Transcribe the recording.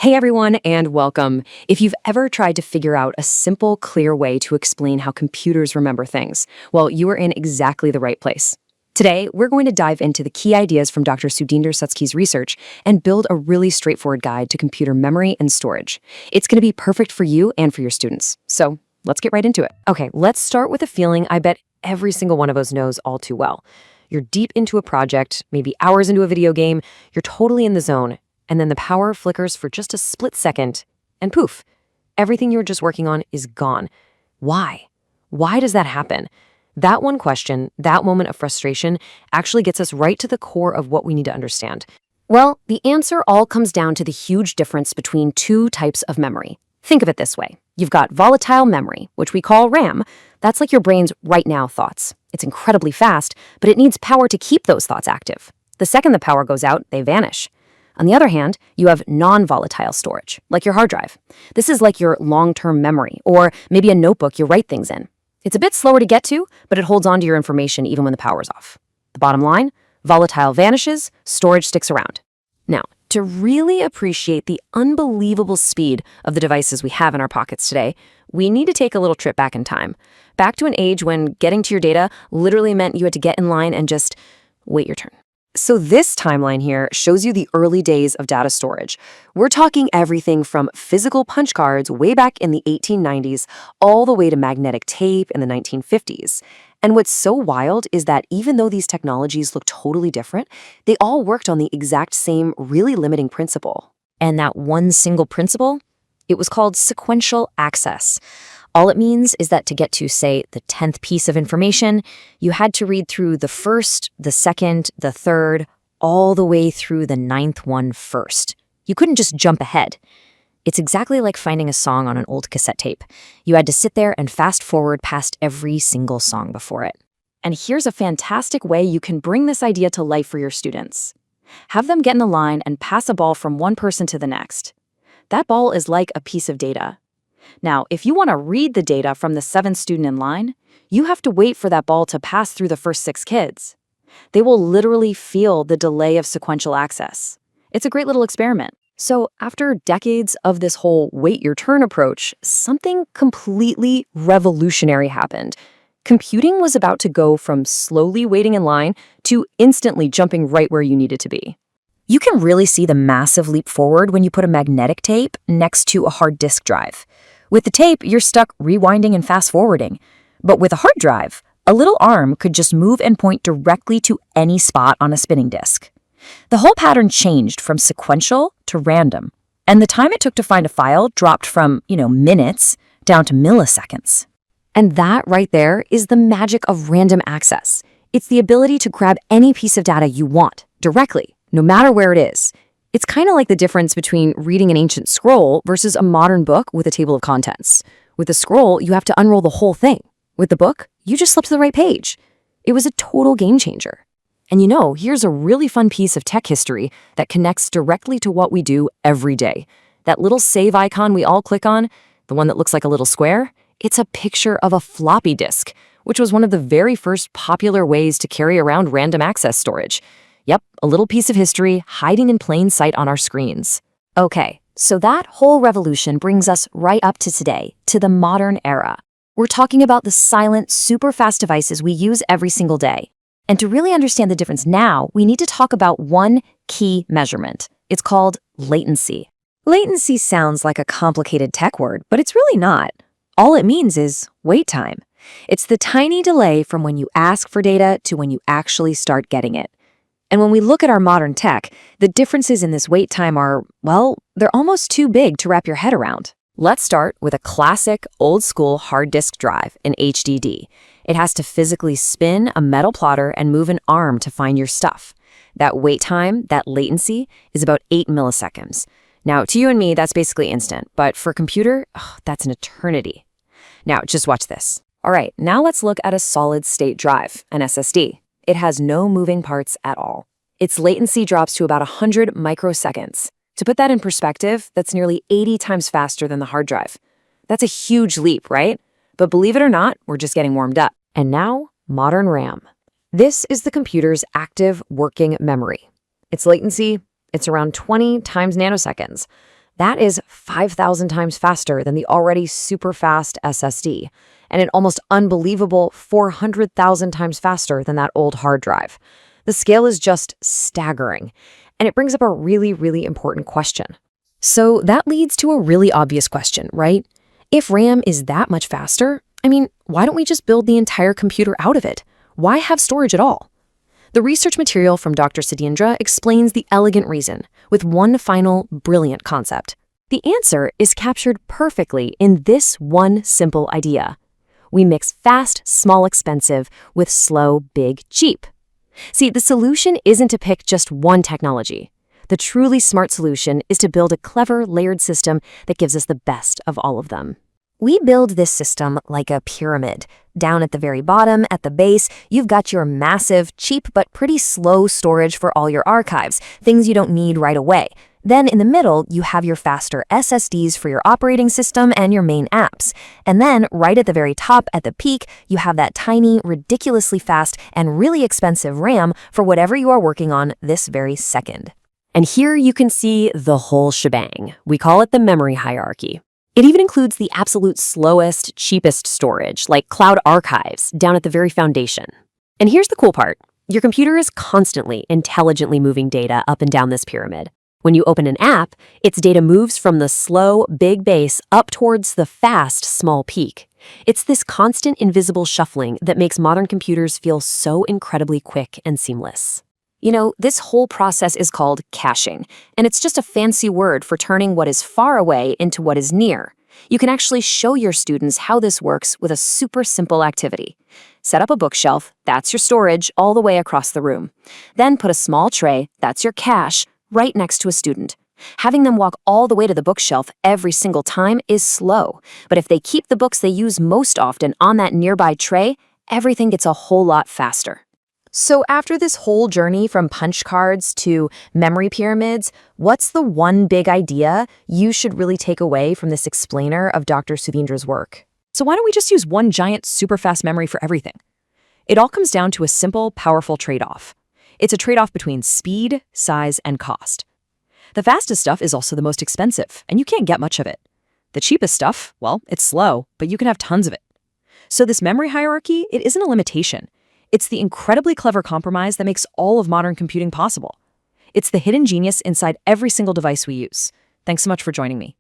Hey everyone, and welcome. If you've ever tried to figure out a simple, clear way to explain how computers remember things, well, you are in exactly the right place. Today, we're going to dive into the key ideas from Dr. Sudheendra S G's research and build a really straightforward guide to computer memory and storage. It's going to be perfect for you and for your students. So let's get right into it. Okay, let's start with a feeling I bet every single one of us knows all too well. You're deep into a project, maybe hours into a video game, you're totally in the zone, and then the power flickers for just a split second, and poof, everything you were just working on is gone. Why? Why does that happen? That one question, that moment of frustration, actually gets us right to the core of what we need to understand. Well, the answer all comes down to the huge difference between two types of memory. Think of it this way. You've got volatile memory, which we call RAM. That's like your brain's right now thoughts. It's incredibly fast, but it needs power to keep those thoughts active. The second the power goes out, they vanish. On the other hand, you have non-volatile storage, like your hard drive. This is like your long-term memory, or maybe a notebook you write things in. It's a bit slower to get to, but it holds on to your information even when the power's off. The bottom line, volatile vanishes, storage sticks around. Now, to really appreciate the unbelievable speed of the devices we have in our pockets today, we need to take a little trip back in time. Back to an age when getting to your data literally meant you had to get in line and just wait your turn. So this timeline here shows you the early days of data storage. We're talking everything from physical punch cards way back in the 1890s all the way to magnetic tape in the 1950s. And what's so wild is that even though these technologies look totally different, they all worked on the exact same really limiting principle. And that one single principle? It was called sequential access. All it means is that to get to, say, the 10th piece of information, you had to read through the first, the second, the third, all the way through the 9th one first. You couldn't just jump ahead. It's exactly like finding a song on an old cassette tape. You had to sit there and fast forward past every single song before it. And here's a fantastic way you can bring this idea to life for your students. Have them get in a line and pass a ball from one person to the next. That ball is like a piece of data. Now, if you want to read the data from the 7th student in line, you have to wait for that ball to pass through the first 6 kids. They will literally feel the delay of sequential access. It's a great little experiment. So after decades of this whole wait your turn approach, something completely revolutionary happened. Computing was about to go from slowly waiting in line to instantly jumping right where you needed to be. You can really see the massive leap forward when you put a magnetic tape next to a hard disk drive. With the tape, you're stuck rewinding and fast-forwarding. But with a hard drive, a little arm could just move and point directly to any spot on a spinning disk. The whole pattern changed from sequential to random, and the time it took to find a file dropped from, minutes down to milliseconds. And that right there is the magic of random access. It's the ability to grab any piece of data you want directly, no matter where it is. It's kind of like the difference between reading an ancient scroll versus a modern book with a table of contents. With a scroll, you have to unroll the whole thing. With the book, you just flip to the right page. It was a total game changer. And here's a really fun piece of tech history that connects directly to what we do every day. That little save icon we all click on, the one that looks like a little square, it's a picture of a floppy disk, which was one of the very first popular ways to carry around random access storage. Yep, a little piece of history hiding in plain sight on our screens. Okay, so that whole revolution brings us right up to today, to the modern era. We're talking about the silent, super fast devices we use every single day. And to really understand the difference now, we need to talk about one key measurement. It's called latency. Latency sounds like a complicated tech word, but it's really not. All it means is wait time. It's the tiny delay from when you ask for data to when you actually start getting it. And when we look at our modern tech, the differences in this wait time are, well, they're almost too big to wrap your head around. Let's start with a classic old-school hard disk drive, an HDD. It has to physically spin a metal plotter and move an arm to find your stuff. That wait time, that latency, is about 8 milliseconds. Now, to you and me, that's basically instant, but for a computer, that's an eternity. Now, just watch this. All right, now let's look at a solid-state drive, an SSD. It has no moving parts at all. Its latency drops to about 100 microseconds. To put that in perspective, that's nearly 80 times faster than the hard drive. That's a huge leap, right? But believe it or not, we're just getting warmed up. And now, modern RAM. This is the computer's active working memory. Its latency, it's around 20 times nanoseconds. That is 5,000 times faster than the already super fast SSD, and an almost unbelievable 400,000 times faster than that old hard drive. The scale is just staggering, and it brings up a really, really important question. So that leads to a really obvious question, right? If RAM is that much faster, why don't we just build the entire computer out of it? Why have storage at all? The research material from Dr. Sudheendra explains the elegant reason with one final brilliant concept. The answer is captured perfectly in this one simple idea. We mix fast, small, expensive with slow, big, cheap. See, the solution isn't to pick just one technology. The truly smart solution is to build a clever, layered system that gives us the best of all of them. We build this system like a pyramid. Down at the very bottom, at the base, you've got your massive, cheap, but pretty slow storage for all your archives, things you don't need right away. Then in the middle, you have your faster SSDs for your operating system and your main apps. And then right at the very top, at the peak, you have that tiny, ridiculously fast, and really expensive RAM for whatever you are working on this very second. And here you can see the whole shebang. We call it the memory hierarchy. It even includes the absolute slowest, cheapest storage, like cloud archives, down at the very foundation. And here's the cool part. Your computer is constantly, intelligently moving data up and down this pyramid. When you open an app, its data moves from the slow, big base up towards the fast, small peak. It's this constant, invisible shuffling that makes modern computers feel so incredibly quick and seamless. This whole process is called caching, and it's just a fancy word for turning what is far away into what is near. You can actually show your students how this works with a super simple activity. Set up a bookshelf, that's your storage, all the way across the room. Then put a small tray, that's your cache, right next to a student. Having them walk all the way to the bookshelf every single time is slow, but if they keep the books they use most often on that nearby tray, everything gets a whole lot faster. So after this whole journey from punch cards to memory pyramids, what's the one big idea you should really take away from this explainer of Dr. Sudheendra's work? So why don't we just use one giant, super fast memory for everything? It all comes down to a simple, powerful trade-off. It's a trade-off between speed, size, and cost. The fastest stuff is also the most expensive, and you can't get much of it. The cheapest stuff, well, it's slow, but you can have tons of it. So this memory hierarchy, it isn't a limitation. It's the incredibly clever compromise that makes all of modern computing possible. It's the hidden genius inside every single device we use. Thanks so much for joining me.